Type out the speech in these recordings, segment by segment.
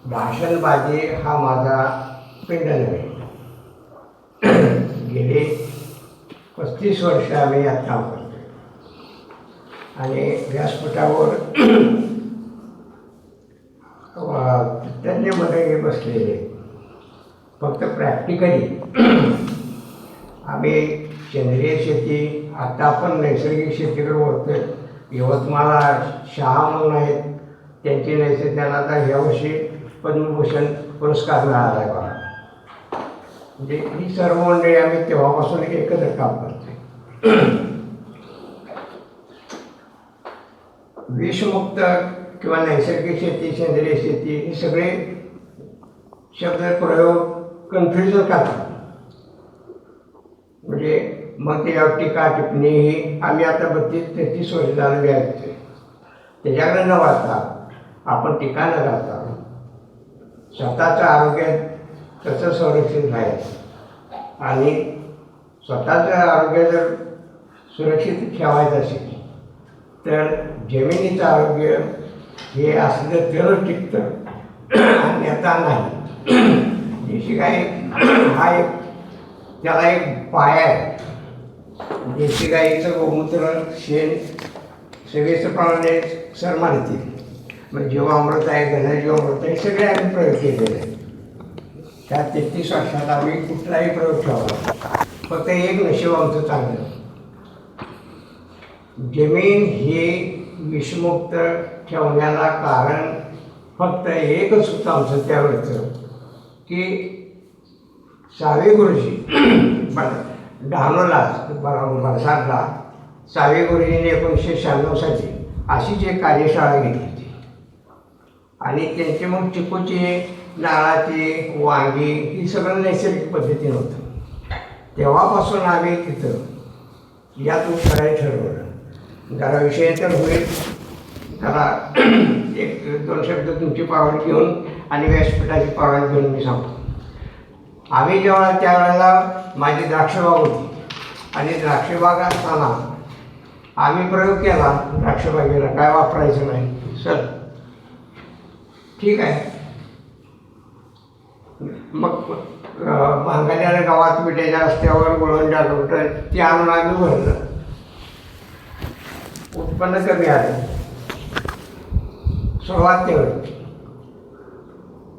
भाषणबाजी हा माझा पिंड नव्हे. गेली 35 वर्ष आम्ही यात काम करतो आणि व्यासपीठावर तज्ज्ञ मंडळी बसलेले. फक्त प्रॅक्टिकली आम्ही सेंद्रिय शेती, आता आपण नैसर्गिक शेतीकडे वळतोय. यवतमाळला शहा म्हणून आहेत, त्यांची नैसर्गिक, त्यांना आता ह्यावर्षी पद्मभूषण पुरस्कार मिळाला आहे बघा. म्हणजे ही सर्व मंडळी आम्ही तेव्हापासून एकत्र काम करतोय. विषमुक्त किंवा नैसर्गिक शेती, सेंद्रिय शेती हे सगळे शब्द प्रयोग कन्फ्युजन करतात. म्हणजे मग त्याच्यावर टीका टिप्पणी ही आम्ही आता 32-33 वर्ष झालं घ्यायचं. त्याच्याकडे न वाचता, आपण टीका न करता स्वतःचं आरोग्य कसं संरक्षित राहायचं आणि स्वतःचं आरोग्य जर सुरक्षित ठेवायचं असेल तर जमिनीचं आरोग्य हे असलं तरच टिकतं, अन्यथा नाही. देशी गाय हा एक, त्याला एक पाया आहे. देशी गाईचं गोमूत्र, शेण सगळेप्रमाणे सरमानतील, म्हणजे जीवामृत आहे, घनजीवामृत आहे, सगळे आम्ही प्रयोग केलेले आहेत. त्या 33 वर्षात आम्ही कुठलाही प्रयोग ठेवला. फक्त एक नशीब आमचं चांगलं, जमीन ही विषमुक्त ठेवण्याला कारण फक्त एकच होतं आमचं त्यावेळेचं, की सावे गुरुजी डहाणूला बरसातला सावे गुरुजीने 1996 साली अशीच एक कार्यशाळा घेतली होती आणि त्यांचे मग चिकूची, नारळाची, वांगी ही सगळं नैसर्गिक पद्धतीनं होतं. तेव्हापासून आम्ही तिथं यात करायला ठरवलं. जरा विषय तर होईल, जरा 1-2 शब्द तुमची परवानगी घेऊन आणि व्यासपीठाची परवानगी घेऊन मी सांगतो. आम्ही जेव्हा त्यावेळेला माझी द्राक्षबाग होती आणि द्राक्षबाग असताना आम्ही प्रयोग केला द्राक्षबागेला, काय वापरायचं नाही सर, ठीक आहे. मग भांगाल्याला गावात मिठाच्या रस्त्यावर गुळवंडा होतं, ते आणून आम्ही भरलं. उत्पन्न कमी आलं सुरुवात तेवढी.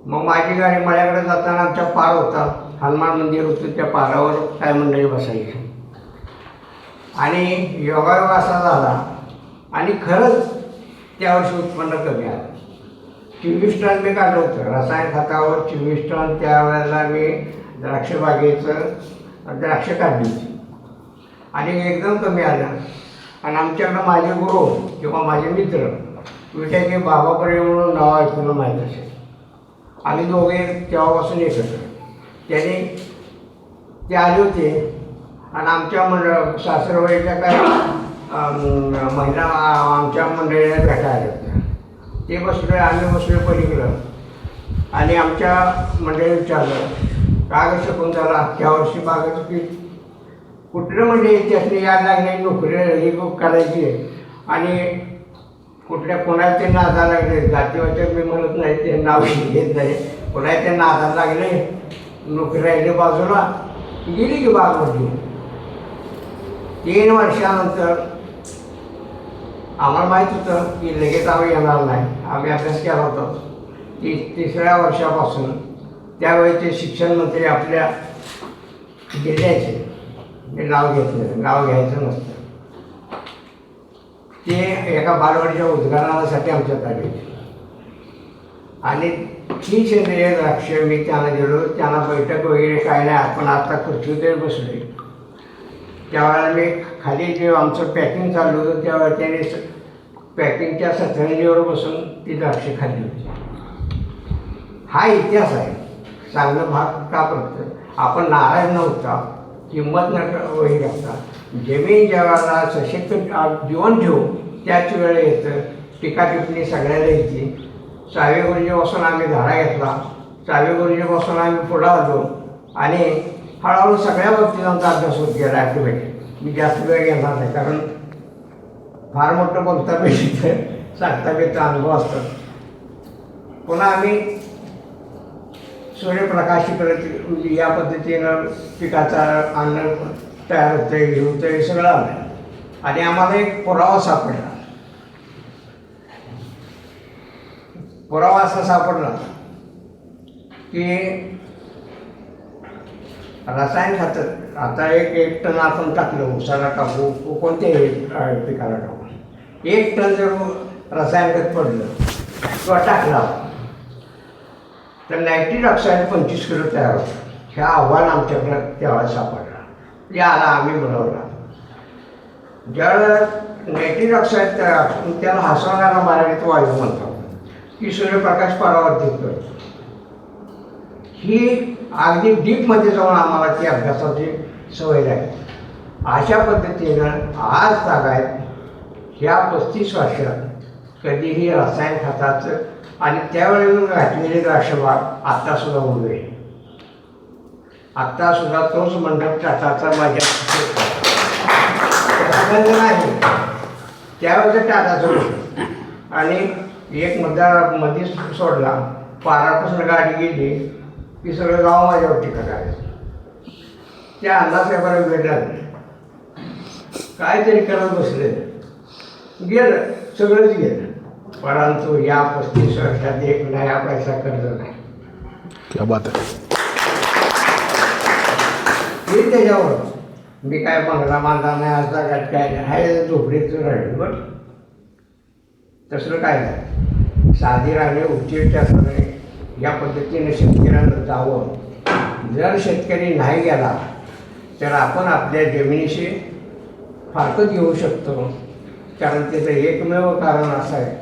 मग माझी गाडी मळ्याकडे जाताना आमच्या पार होता, हनुमान मंदिर होतं, त्या पारावर काय मंडळी बसायची आणि योगायोग असा झाला आणि खरंच त्यावर्षी उत्पन्न कमी आलं. 24 टन मी काढलं होतं रसायन खतावर, 24 टन. त्यावेळेला मी द्राक्षबागेचं द्राक्ष काढली होती आणि एकदम कमी आलं. आणि आमच्याकडं माझे गुरु किंवा माझे मित्र विट्याचे बाबापरे म्हणून नाव ऐकून माहीत असेल, आम्ही दोघे तेव्हापासून एकत्र. त्याने ते आले होते आणि आमच्या सासरवाडीच्या काय महिला आमच्या मंडळीला भेटायला आल्या होत्या. ते बसले, आम्ही बसलो पलीकडं आणि आमच्या मंडळीने विचारलं, का ग शकुंतला त्यावर्षी बागाचं पीक कुठलं म्हणजे त्यातली याद लागली, नोकरी ही करायची आणि कुठल्या कोणाला ते नादा लागले, जातीवाचक मी म्हणत नाही, ते नाव घेत नाही, कोणाला ते नादा लागले, नोकरी राहिली बाजूला, गेली की बागमध्ये. 3 वर्षानंतर आम्हाला माहीत होतं की लगेच आम्ही येणार नाही. आम्ही अभ्यास केला होता. 3ऱ्या वर्षापासून त्यावेळेचे शिक्षण मंत्री आपल्या जिल्ह्याचे, ते नाव घेतलं, नाव घ्यायचं नसतं, ते एका बालवाडीच्या उद्घाटनासाठी आमच्यात आले आणि ही सेंद्रिय द्राक्ष मी त्यांना दिलो. त्यांना बैठक वगैरे काय नाही, आपण आता खुर्चीवर बसले. त्यावेळेला मी खाली जे आमचं पॅकिंग चालू होतं त्यावेळेला त्याने पॅकिंगच्या सतरंजीवर बसून ती द्राक्ष खाल्ली होती. हा इतिहास आहे. चांगलं भाग का करतं, आपण नाराज नव्हता, किंमत न वही करता, जमीन ज्यावेळेला सशक्त जीवन ठेवू त्याच वेळेला येतं. टीका टिप्पणी सगळ्याला येते. सावे गुरुजीपासून आम्ही धडा घेतला, सावे गुरुजीपासून आम्ही पुढं आलो आणि हळूहळू सगळ्या बाबतीत आमचा अभ्यास होत गेला. ॲक्टिव्हिटी मी जास्त वेळ घेणार नाही, कारण फार मोठं बोलता पाहिजे, सांगता पाहिजे, अनुभव असतात. पुन्हा आम्ही सूर्यप्रकाश करत म्हणजे या पद्धतीनं पिकाचा अन्न तयार होतं हे होतं हे सगळं आलं आणि आम्हाला एक पुरावा सापडला. पुरावा असा सापडला की रासायनिक खतं आता एक टन आपण टाकलं, उसाला टाकू कोणत्याही पिकाला टाकू, 1 टन जर रासायनिक खत पडलं किंवा टाकला तर नायट्रिक ऑक्साईड 25 किलो तयार होतं. ह्या आव्हान आमच्याकडं तेव्हा सापडला. याला आम्ही मिळवला. ज्यावेळेला नायट्रिक ऑक्साईड तयार त्याला हसवणारा मराठीत वायू म्हणतो की सूर्यप्रकाश परावर्तित करतो. ही अगदी डीपमध्ये जाऊन आम्हाला ती अभ्यासाची सवय लागली. अशा पद्धतीनं आज तागायत ह्या 35 वर्षात कधीही रसायन खताचं आणि त्यावेळेला घातलेली द्राक्षबाग आत्तासुद्धा उभी आहे. आत्तासुद्धा तोच मंडप टाटाचा माझ्या नाही त्यावेळेचं टाटाचं होतं आणि एक मुद्दा मध्येच सोडला, पारापासून गाडी गेली की सगळं गाव माझ्यावर टीका करायचं. त्या अण्णासाहेबांना भेट लागली, काहीतरी करत बसले, गेलं सगळंच गेलं. परंतु या 35 वर्षात एक नया पैसा कर्ज नाही. क्या बात आहे. हे त्याच्यावर मी काय बंगला बांधला नाही, असा काय नाही, हाय झोपडीचं राहिलं. बरं तसलं काय नाही, साधी राहणे उच्च असणे या पद्धतीने शेतकऱ्यांना जावं. जर शेतकरी नाही गेला तर आपण आपल्या जमिनीशी फारकत घेऊ शकतो. कारण त्याचं एकमेव कारण असं आहे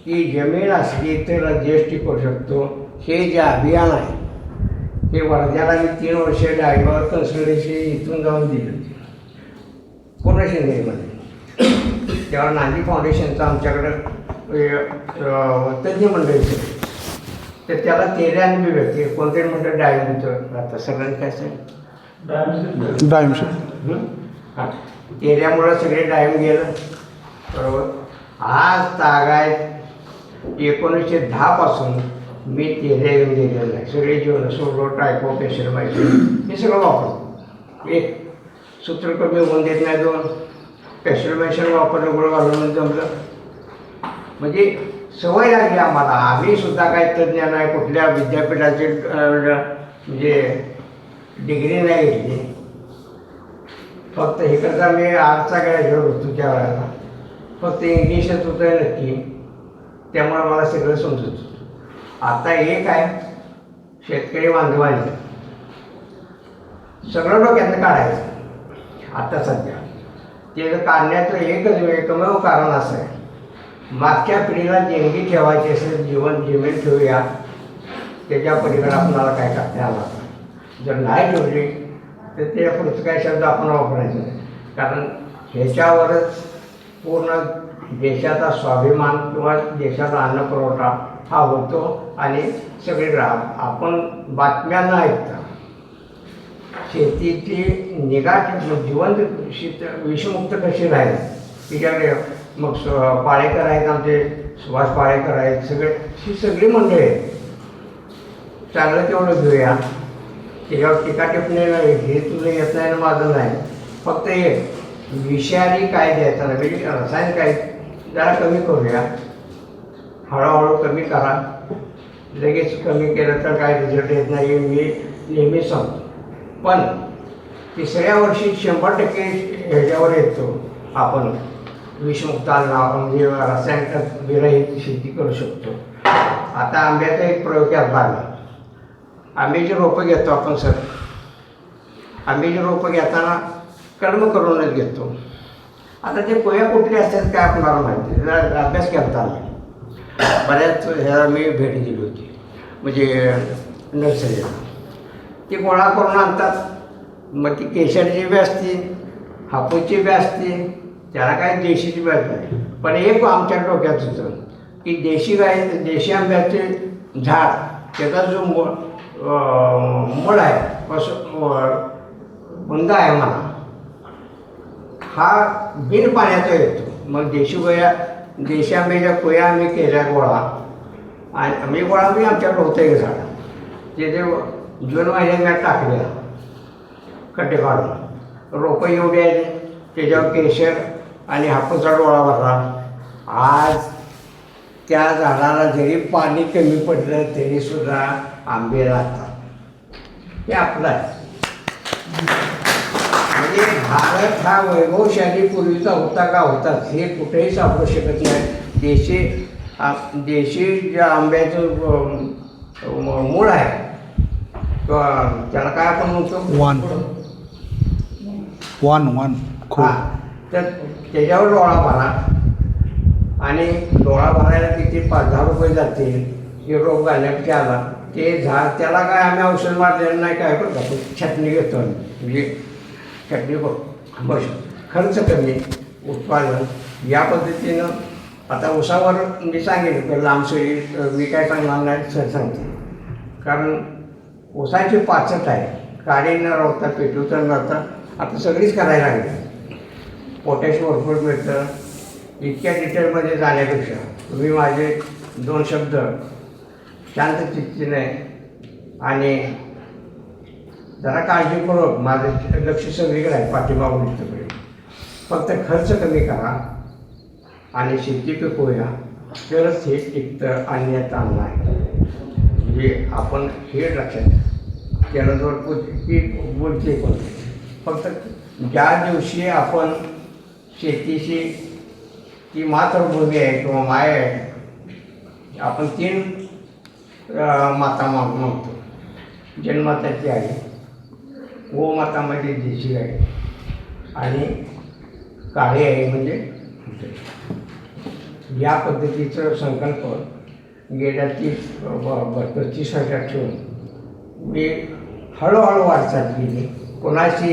की जमीन असली तर देश टिकू शकतो. हे जे अभियान आहे हे वर्ध्याला मी 3 वर्ष डाळिंबावर कन्सल्टन्सी इथून जाऊन दिली होती पूर्ण शिंदेमध्ये. तेव्हा नांदी फाउंडेशनचं आमच्याकडं तज्ज्ञ मंडळीचं तर त्याला 13 बी व्यक्ती कोणतरी म्हणतं डाळिंबचं आता सगळ्यांनी काय सांग डाळिंब हां तेऱ्यामुळं सगळे डाळिंब गेलं. बरोबर. आज तागायत 1910 पासून मी तेऱ्या येऊन दिलेलं नाही. सगळे जीवन सोडो ट्रायको पेशलमायसिन हे सगळं वापरतो. एक सूत्र कमी होऊन देत नाही, 2 पेशलमायसिन वापरलं, गुळ घालून जमलं. म्हणजे सवय लागली आम्हाला. आम्ही सुद्धा काही तज्ज्ञ नाही, कुठल्या विद्यापीठाचे म्हणजे डिग्री नाही घेतली. फक्त हे करता मी आर्टचा ग्रॅज्युएट होतो त्या वेळेला. फक्त इंग्लिशच होतं आहे नक्की, त्यामुळे मला सगळं समजत होतं. आता एक आहे शेतकरी बांधवांनी सगळं डोक्यातनं काढायचं. आता सध्या ते काढण्याचं एकमेव कारण असं आहे, मागच्या पिढीला देणगी ठेवायची असेल, जमीन ठेवूया, त्याच्या पलीकडे आपणाला काय करता आला. जर नाही ठेवली तर त्या पुढचं काय शब्द आपण वापरायचं नाही. कारण ह्याच्यावरच पूर्ण देशाचा स्वाभिमान किंवा देशाचा अन्नपुरवठा हा होतो. आणि सगळे आपण बातम्या न ऐकता शेतीची निगा जिवंत विषमुक्त कशी राहील तिच्याकडे मग पाळेकर आहेत, आमचे सुभाष पाळेकर आहेत, ही सगळी मंडळी आहेत. चांगलं तेवढं घेऊया, त्याच्यावर टीका टिप्पणी नाही, हे तुला येत नाही ना माझं नाही. फक्त एक विषारी काय द्यायचा नाही, म्हणजे रसायन काय जरा कमी करूया, हळूहळू कमी करा. लगेच कमी केलं तर काय रिझल्ट येत नाही मी नेहमी सांगतो. पण 3ऱ्या वर्षी 100% ह्याच्यावर येतो आपण विषमुक्त अन्न म्हणजे रासायनिक विरहित शेती करू शकतो. आता आंब्याचा एक प्रयोग केला. आंब्याची रोपं घेतो आपण सर, आंब्याची रोपं घेताना कर्म करूनच घेतो. आता ते कोया कुठले असतात काय आपल्याला माहिती, जरा अभ्यास केला आम्ही. बऱ्याच ह्याला मी भेट दिली होती म्हणजे नर्सरीला. ती गोळा करून आणतात, मग ती केशरची बी असते, हापूसची बी असते, त्याला काय देशीची बी नाही. पण एक आमच्या डोक्यात होतं की देशी आंब्याचे झाड त्याचा जो मूळ आहे बुंदा आहे म्हणा, हा बिन पाण्याचा येतो. मग देशी आंब्याच्या कोया आम्ही केल्या गोळा, आणि आम्ही गोळा बी आमच्याकडे होतं एक झाड, ते जे जून महिन्यात मी टाकले खड्डे काढून रोपं एवढे आहेत त्याच्यावर केशर आणि हापूसचा डोळा भरला. आज त्या झाडाला जरी पाणी कमी पडलं तरीसुद्धा आंबे लागतात. हे आपलं आहे. म्हणजे भारत हा वैभवशाली पूर्वीचा होता का होताच हे कुठेही सापडू शकत नाही. देशी ज्या आंब्याचं मूळ आहे किंवा त्याला काय आपण म्हणतो वान हां, तर त्याच्यावर डोळा भरा आणि डोळा भरायला किती 5-10 रुपये जातील हे रोप घालण्यापेक्षा आला ते झाड त्याला काय आम्ही औषध मारलेलं नाही काय करतो आपण छटणी घेतो आम्ही म्हणजे छटणी बस खर्च कमी उत्पादन या पद्धतीनं. आता उसावर मी सांगेन तर लांबसरी मी काय सांगणार नाही सर सांगते कारण उसाची पाचट आहे. काडी न राहता पेटूचा न राहता आता सगळीच करायला लागली. पोटॅश भरपूर मिळतं. इतक्या डिटेलमध्ये जाण्यापेक्षा तुम्ही माझे 2 शब्द शांत चित्तीने आणि जरा काळजीपूर्वक माझं लक्ष सगळीकडे आहे पाठीमागून इथंकडे फक्त खर्च कमी करा आणि शेती पिकवूया तरच हे टिकतं अन्यथा नाही. म्हणजे आपण हे लक्षात त्याला जर ती बोलते पण फक्त ज्या दिवशी आपण शेतीशी ती मातृभूमी आहे किंवा माय आहे आपण 3 माता मागतो. जन्ममाताची आहे, गोमाता म्हणजे देशी आहे आणि काळी आहे म्हणजे या पद्धतीचं संकल्प गेल्या 30 वर्षात ठेवून मी हळूहळू वाटचाल केली. कोणाशी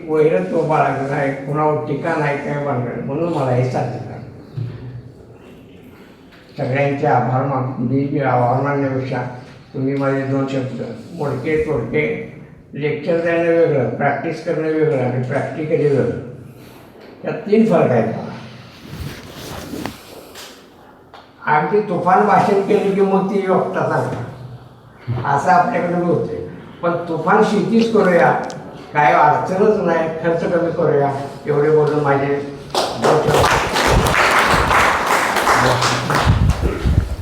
वैरत्व बाळगलं नाही, कोणावर टीका नाही काय बांधलं म्हणून मला हे साध्य करा. सगळ्यांचे आभार आभार मानण्यापेक्षा तुम्ही माझे 2 शब्द मोडके तोडके लेक्चर देणं वेगळं, प्रॅक्टिस करणं वेगळं आणि प्रॅक्टिकली वेगळं यात 3 फरक आहेत. अगदी तुफान भाषण केलं की मग ती वक्ता सांगतात असं आपल्याकडे होते. पण तुफान शेतीच करूया, काय अडचणच नाही, खर्च कमी करूया एवढे बोलून माझे